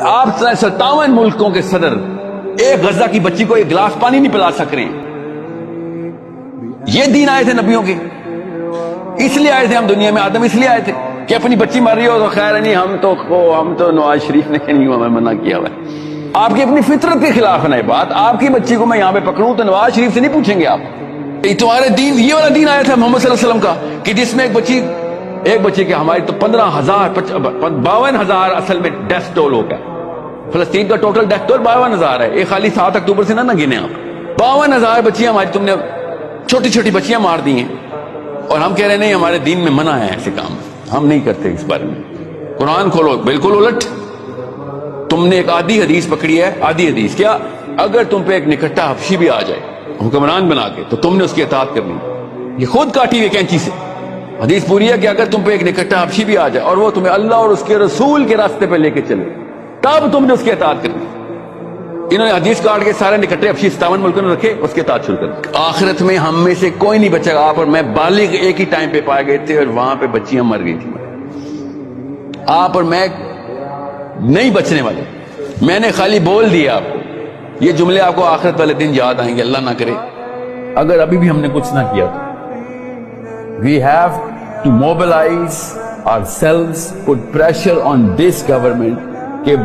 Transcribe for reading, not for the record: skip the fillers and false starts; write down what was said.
آپ 57 ملکوں کے صدر ایک غزہ کی بچی کو ایک گلاس پانی نہیں پلا سک رہے ہیں. یہ دین آئے تھے نبیوں کے, اس لیے آئے تھے ہم دنیا میں. آدم اس لیے آئے تھے کہ اپنی بچی مر رہی ہو تو خیر ہے نہیں, ہم تو نواز شریف نے نہیں ہمیں منع کیا ہوا ہے. آپ کی اپنی فطرت کے خلاف ہے نا یہ بات. آپ کی بچی کو میں یہاں پہ پکڑوں تو نواز شریف سے نہیں پوچھیں گے آپ. تمہارے دین, یہ والا دین آیا تھا محمد صلی اللہ علیہ وسلم کا کہ جس میں ایک بچی کے ہماری تو 52,000 اصل میں ڈیتھ ٹول ہو گیا. فلسطین کا ٹوٹل ڈیتھ ٹول 52,000 ہے. ایک خالی 7 اکتوبر سے نہ گنے آپ. 52,000 بچیاں ہماری تم نے چھوٹی چھوٹی بچیاں مار دی ہیں, اور ہم کہہ رہے ہیں نہیں ہمارے دین میں منع ہے ایسے کام, ہم نہیں کرتے اس بارے میں. قرآن کھولو, بالکل الٹ. تم نے ایک آدھی حدیث پکڑی ہے. آدھی حدیث کیا, اگر تم پہ ایک نکٹا حبشی بھی آ جائے حکمران بنا کے تو تم نے اس کی اطاعت کرنی. یہ خود کاٹی ہوئی کینچی سے حدیث پوری ہے کہ اگر تم پہ ایک نکٹا حبشی بھی آ جائے اور وہ تمہیں اللہ اور اس کے رسول کے راستے پہ لے کے چلے تب تم نے اس کی اطاعت کرنی. انہوں نے حدیث کاٹ کے سارے نکٹے حبشی 57 ملکوں نے رکھے, اس کے اطاعت شروع کر. آخرت میں ہم میں سے کوئی نہیں بچے گا. آپ اور میں بالغ ایک ہی ٹائم پہ پائے گئے تھے اور وہاں پہ بچیاں مر گئی تھیں. آپ اور میں نہیں بچنے والے. میں نے خالی بول دیا آپ کو. یہ جملے آپ کو آخرت والے دن یاد آئیں گے, اللہ نہ کرے اگر ابھی بھی ہم نے کچھ نہ کیا تو. We have to mobilize ourselves, put pressure on this government کہ